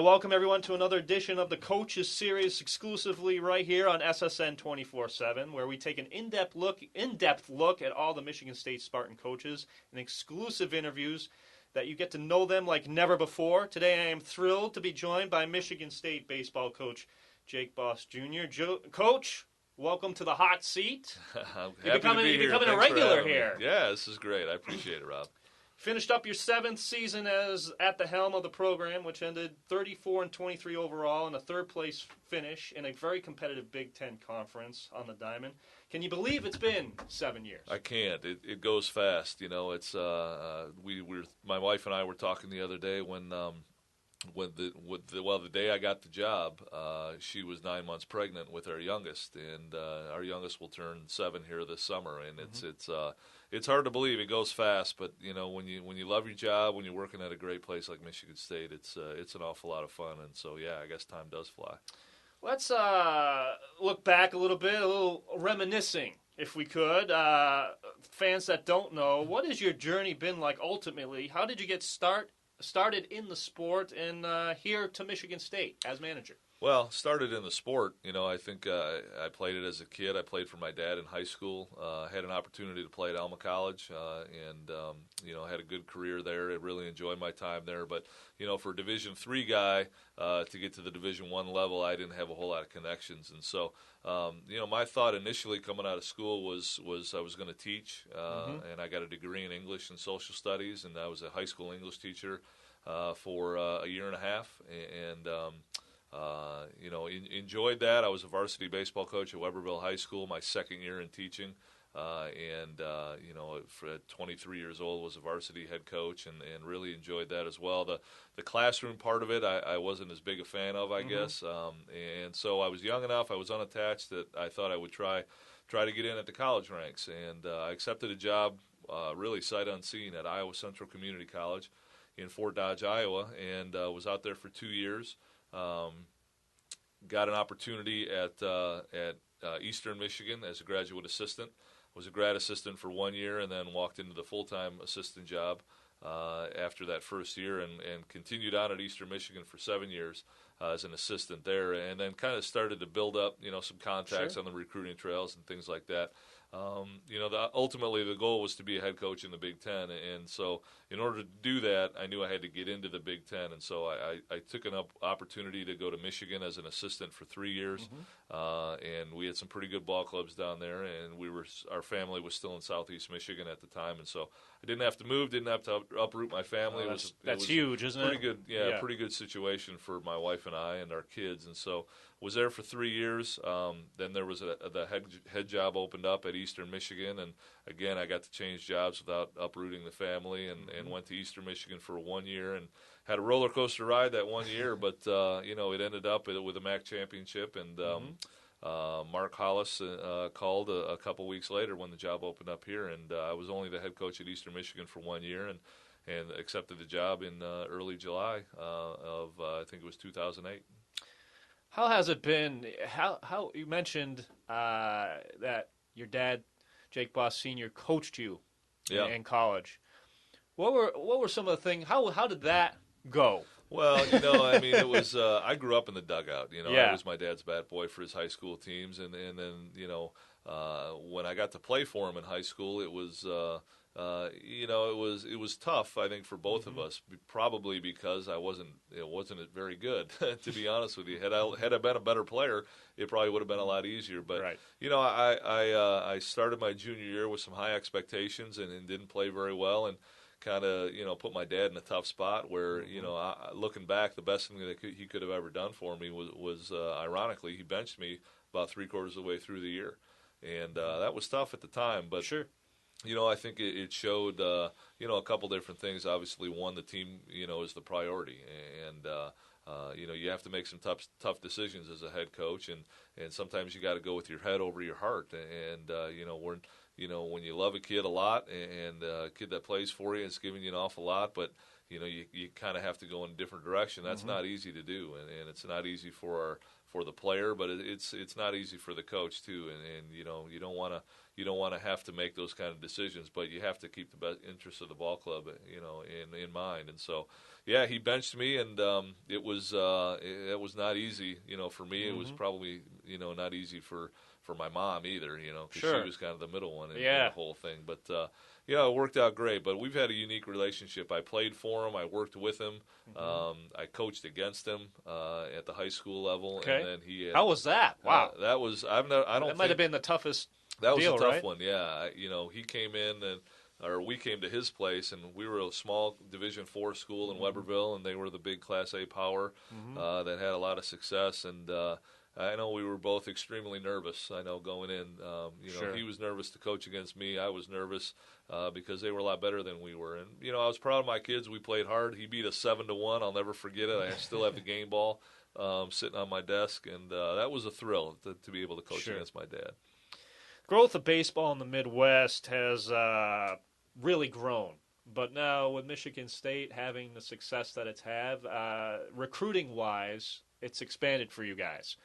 welcome everyone to another edition of the Coaches Series, exclusively right here on SSN 24/7, where we take an in-depth look at all the Michigan State Spartan coaches and exclusive interviews that you get to know them like never before. Today I am thrilled to be joined by Michigan State baseball coach Jake Boss Jr. Coach, welcome to the hot seat. You're becoming a regular here. Yeah, this is great. I appreciate it, Rob. Finished up your 7th season as at the helm of the program, which ended 34-23 overall and a third-place finish in a very competitive Big Ten conference on the diamond. Can you believe it's been 7 years? I can't. It goes fast. You know, it's my wife and I were talking the other day when the day I got the job, she was 9 months pregnant with our youngest, and our youngest will turn 7 here this summer, and it's hard to believe. It goes fast, but you know, when you love your job, when you're working at a great place like Michigan State, it's an awful lot of fun, and so yeah, I guess time does fly. Let's look back a little reminiscing, if we could. Fans that don't know, what has your journey been like ultimately? How did you get started in the sport and here to Michigan State as manager? Well, started in the sport. You know, I think I played it as a kid. I played for my dad in high school. Had an opportunity to play at Alma College, and had a good career there. I really enjoyed my time there. But you know, for a Division III guy to get to the Division I level, I didn't have a whole lot of connections. And so, my thought initially coming out of school was I was going to teach, and I got a degree in English and social studies, and I was a high school English teacher for a year and a half, and enjoyed that. I was a varsity baseball coach at Weberville High School my second year in teaching, at 23 years old was a varsity head coach and really enjoyed that as well. The classroom part of it I wasn't as big a fan of, I guess, and so I was young enough, I was unattached, that I thought I would try to get in at the college ranks, and I accepted a job really sight unseen at Iowa Central Community College in Fort Dodge, Iowa, and was out there for 2 years. Got an opportunity at Eastern Michigan as a graduate assistant. Was a grad assistant for 1 year and then walked into the full-time assistant job after that first year and continued on at Eastern Michigan for 7 years as an assistant there, and then kind of started to build up, some contacts on the recruiting trails and things like that. Ultimately the goal was to be a head coach in the Big Ten, and so in order to do that, I knew I had to get into the Big Ten, and so I took an opportunity to go to Michigan as an assistant for 3 years, and we had some pretty good ball clubs down there, and our family was still in Southeast Michigan at the time, and so I didn't have to move, didn't have to uproot my family. That's huge, isn't it? Pretty good, pretty good situation for my wife and I and our kids, and so was there for 3 years. Then there was the head job opened up at Eastern Michigan, and again I got to change jobs without uprooting the family, and went to Eastern Michigan for 1 year and had a roller coaster ride that 1 year, but it ended up with a MAC championship, and Mark Hollis called a couple weeks later when the job opened up here, and I was only the head coach at Eastern Michigan for 1 year, and accepted the job in early July of I think it was 2008. How has it been? How you mentioned that your dad, Jake Boss Sr., coached you in college. What were some of the things? How did that go? Well, it was. I grew up in the dugout. I was my dad's bat boy for his high school teams, and then when I got to play for him in high school, it was. It was tough, I think, for both of us, probably because I wasn't very good, to be honest with you. Had I been a better player, it probably would have been a lot easier. But right. I started my junior year with some high expectations and didn't play very well, and kind of put my dad in a tough spot where looking back, the best thing that he could have ever done for me was ironically, he benched me about 3/4 of the way through the year, and that was tough at the time. But sure. I think it showed, a couple different things. Obviously, one, the team, is the priority, and you have to make some tough decisions as a head coach, and sometimes you got to go with your head over your heart, and when you love a kid a lot, and a kid that plays for you, it's giving you an awful lot, but you kind of have to go in a different direction. That's not easy to do, and it's not easy for for the player, but it's not easy for the coach too. And you know, you don't want to have to make those kind of decisions, but you have to keep the best interest of the ball club, you know, in mind. And so, yeah, he benched me, and it was not easy, you know, for me. It was probably, you know, not easy for my mom either, you know, because she was kind of the middle one in the whole thing. But yeah, it worked out great. But we've had a unique relationship. I played for him. I worked with him. I coached against him at the high school level. Okay. And then he had, how was that? Wow. That was that might have been the toughest. That was deal, a tough right? one. Yeah, you know, he came in or we came to his place, and we were a small Division IV school in Weberville, and they were the big Class A power that had a lot of success. And I know we were both extremely nervous. I know going in, you know, he was nervous to coach against me. I was nervous because they were a lot better than we were. And you know, I was proud of my kids. We played hard. He beat us 7-1. I'll never forget it. I still have the game ball sitting on my desk, and that was a thrill to be able to coach against my dad. Growth of baseball in the Midwest has really grown. But now with Michigan State having the success that it's had, recruiting-wise, it's expanded for you guys,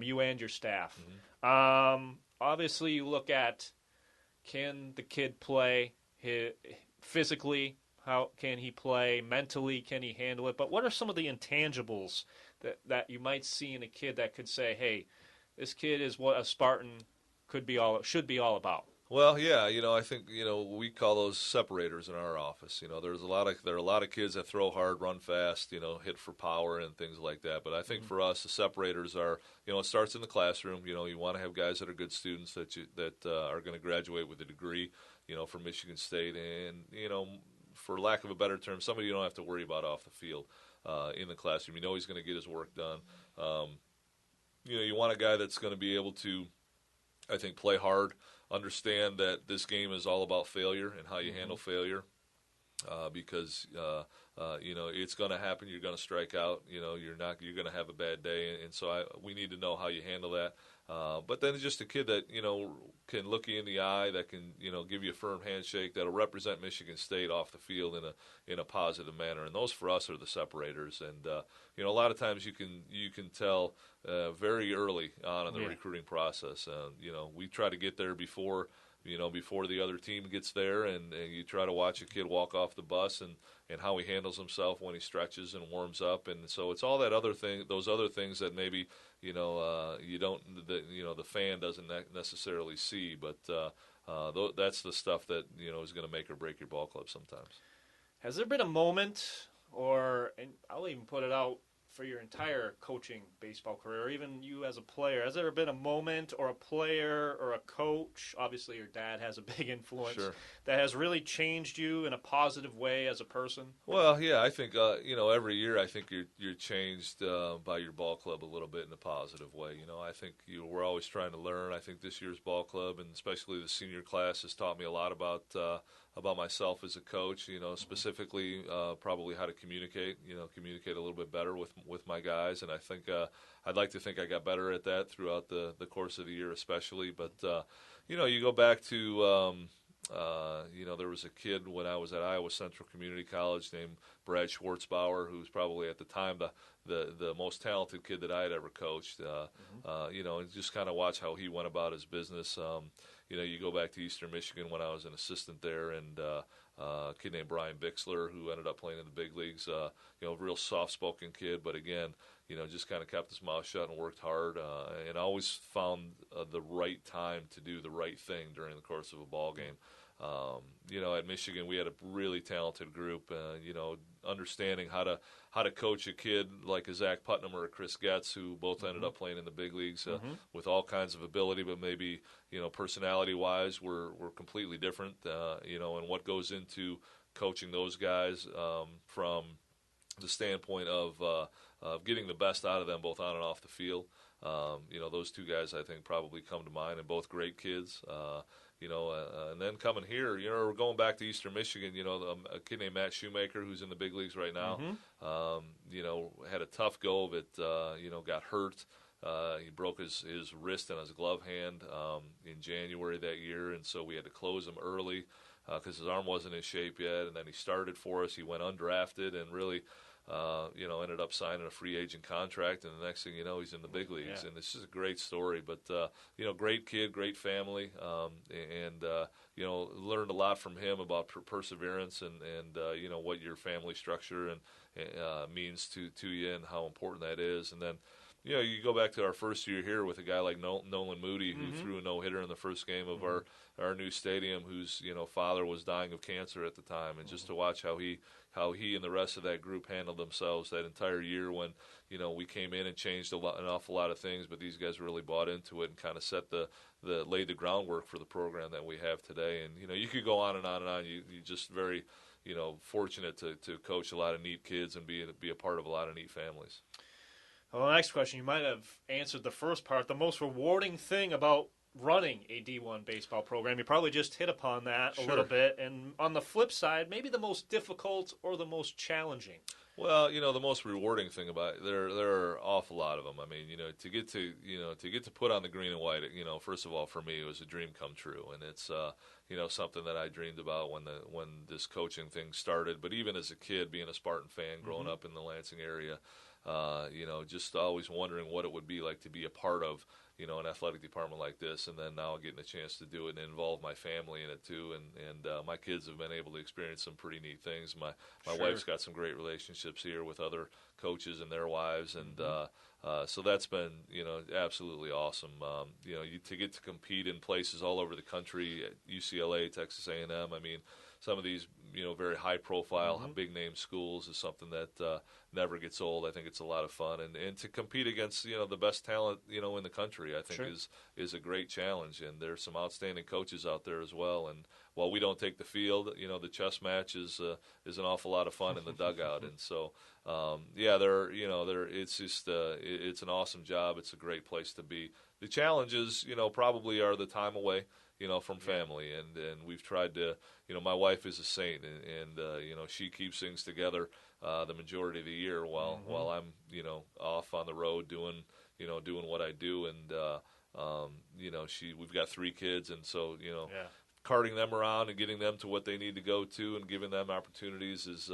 you and your staff. Obviously, you look at, can the kid play physically? How can he play? Mentally, can he handle it? But what are some of the intangibles that you might see in a kid that could say, hey, this kid is what a Spartan should be all about? Well, yeah, you know, I think, you know, we call those separators in our office. You know, there are a lot of kids that throw hard, run fast, you know, hit for power and things like that. But I think for us, the separators are, you know, it starts in the classroom. You know, you want to have guys that are good students that are going to graduate with a degree, you know, from Michigan State, and you know, for lack of a better term, somebody you don't have to worry about off the field in the classroom. You know, he's going to get his work done. You know, you want a guy that's going to be able to, I think, play hard, understand that this game is all about failure and how you handle failure, because you know, it's going to happen. You're going to strike out. You know, you're going to have a bad day, and so we need to know how you handle that. But then just a kid that, you know, can look you in the eye, that can, you know, give you a firm handshake, that'll represent Michigan State off the field in a positive manner. And those for us are the separators. And you know, a lot of times you can tell very early on in the recruiting process. You know, we try to get there before the other team gets there, and you try to watch a kid walk off the bus and how he handles himself when he stretches and warms up. And so it's all those other things that maybe, you know, the fan doesn't necessarily see, but that's the stuff that, you know, is going to make or break your ball club sometimes. Has there been a moment, and I'll even put it out for your entire coaching baseball career, or even you as a player, has there been a moment or a player or a coach, obviously your dad has a big influence, that has really changed you in a positive way as a person? Well, yeah, I think, you know, every year I think you're changed by your ball club a little bit in a positive way. You know, I think we're always trying to learn. I think this year's ball club, and especially the senior class, has taught me a lot about myself as a coach, you know, specifically probably how to communicate a little bit better with my guys. And I think I'd like to think I got better at that throughout the course of the year especially. But, you know, you go back to, you know, there was a kid when I was at Iowa Central Community College named Brad Schwartzbauer, who was probably at the time the most talented kid that I had ever coached. You know, and just kind of watch how he went about his business. You know, you go back to Eastern Michigan when I was an assistant there, and a kid named Brian Bixler, who ended up playing in the big leagues. You know, real soft-spoken kid, but again, you know, just kind of kept his mouth shut and worked hard, and always found the right time to do the right thing during the course of a ball game. You know, at Michigan, we had a really talented group. You know, understanding how to coach a kid like a Zach Putnam or a Chris Getz, who both ended up playing in the big leagues with all kinds of ability, but maybe, you know, personality-wise, we're completely different. You know, and what goes into coaching those guys from the standpoint of getting the best out of them both on and off the field. You know, those two guys I think probably come to mind, and both great kids. You know, and then coming here, you know, we're going back to Eastern Michigan. You know, a kid named Matt Shoemaker, who's in the big leagues right now. You know, had a tough go of it. You know, got hurt. He broke his wrist and his glove hand in January that year, and so we had to close him early because his arm wasn't in shape yet. And then he started for us. He went undrafted and really ended up signing a free agent contract, and the next thing you know, he's in the big leagues. Yeah. And this is a great story. But great kid, great family, and learned a lot from him about perseverance and what your family structure and means to you and how important that is. And then you go back to our first year here with a guy like Nolan Moody, who threw a no-hitter in the first game of our new stadium, whose father was dying of cancer at the time, and just to watch how he and the rest of that group handled themselves that entire year when we came in and changed an awful lot of things, but these guys really bought into it and kind of set laid the groundwork for the program that we have today. And you could go on and on and on. You just very fortunate to coach a lot of neat kids and be a part of a lot of neat families. Well, the next question, you might have answered the first part. The most rewarding thing about running a D1 baseball program, you probably just hit upon that a little bit. And on the flip side, maybe the most difficult or the most challenging. Well, the most rewarding thing about it, there are an awful lot of them. I mean, to get to put on the green and white, first of all, for me, it was a dream come true, and it's something that I dreamed about when this coaching thing started. But even as a kid, being a Spartan fan, growing up in the Lansing area, just always wondering what it would be like to be a part of, an athletic department like this, and then now getting a chance to do it and involve my family in it too. And my kids have been able to experience some pretty neat things. My wife's got some great relationships here with other coaches and their wives, and so that's been absolutely awesome. To get to compete in places all over the country, UCLA, Texas A&M. I mean, some of these very high profile, big name schools is something that never gets old. I think it's a lot of fun, and to compete against the best talent in the country, I think is a great challenge. And there's some outstanding coaches out there as well. And while we don't take the field, the chess match is an awful lot of fun in the dugout. And so it's just it's an awesome job. It's a great place to be. The challenges probably are the time away from family, and we've tried to, my wife is a saint, and she keeps things together the majority of the year while I'm off on the road doing what I do, and we've got 3 kids, and so carting them around and getting them to what they need to go to and giving them opportunities is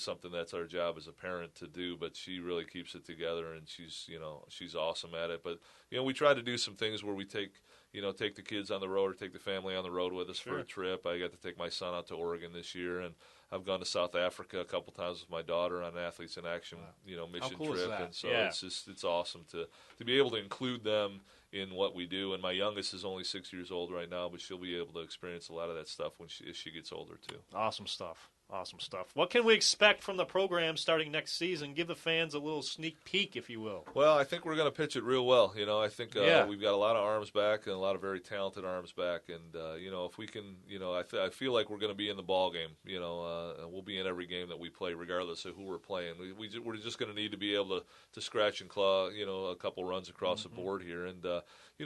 something that's our job as a parent to do. But she really keeps it together, and she's awesome at it. But we try to do some things where we take the kids on the road or take the family on the road with us for a trip. I got to take my son out to Oregon this year, and I've gone to South Africa a couple times with my daughter on Athletes in Action, mission trip. And so it's awesome to be able to include them in what we do. And my youngest is only 6 years old right now, but she'll be able to experience a lot of that stuff as she gets older too. Awesome stuff. Awesome stuff. What can we expect from the program starting next season? Give the fans a little sneak peek, if you will. Well, I think we're going to pitch it real well. I think we've got a lot of arms back and a lot of very talented arms back. And, if we can, I feel like we're going to be in the ball game. We'll be in every game that we play, regardless of who we're playing. We're just going to need to be able to scratch and claw, a couple runs across the board here. And,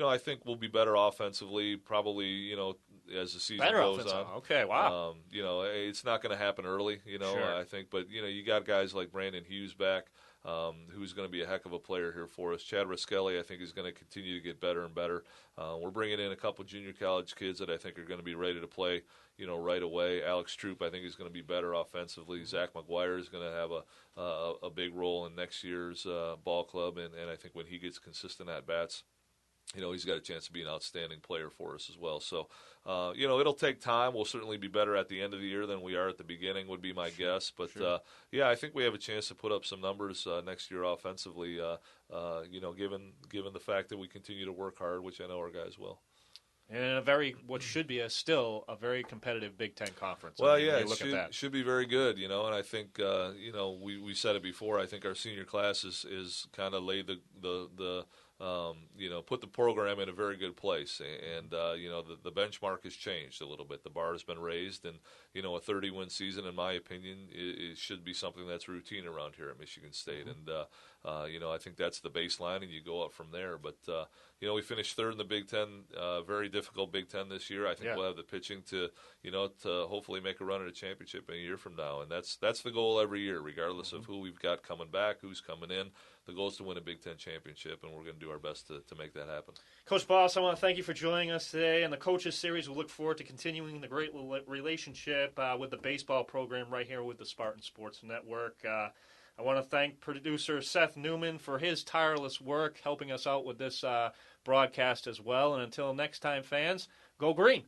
I think we'll be better offensively, probably, as the season goes on. Okay, wow. It's not going to happen early, I think. But, you got guys like Brandon Hughes back, who's going to be a heck of a player here for us. Chad Raskelli, I think, is going to continue to get better and better. We're bringing in a couple junior college kids that I think are going to be ready to play, right away. Alex Troop, I think, is going to be better offensively. Zach McGuire is going to have a big role in next year's ball club, and I think when he gets consistent at-bats, he's got a chance to be an outstanding player for us as well. So, it'll take time. We'll certainly be better at the end of the year than we are at the beginning, would be my guess. But, I think we have a chance to put up some numbers next year offensively, given the fact that we continue to work hard, which I know our guys will. And what should be still a very competitive Big Ten conference. Well, it should be very good, and I think, we said it before, I think our senior class is kind of laid the put the program in a very good place. And, the benchmark has changed a little bit. The bar has been raised, and, a 30-win season, in my opinion, it should be something that's routine around here at Michigan State. And, I think that's the baseline, and you go up from there. But, we finished third in the Big Ten, very difficult Big Ten this year. I think we'll have the pitching to hopefully make a run at a championship in a year from now. And that's the goal every year, regardless of who we've got coming back, who's coming in. The goal is to win a Big Ten championship, and we're going to do our best to make that happen. Coach Boss, I want to thank you for joining us today. And the Coaches Series, we look forward to continuing the great relationship with the baseball program right here with the Spartan Sports Network. I want to thank producer Seth Newman for his tireless work helping us out with this broadcast as well. And until next time, fans, go green.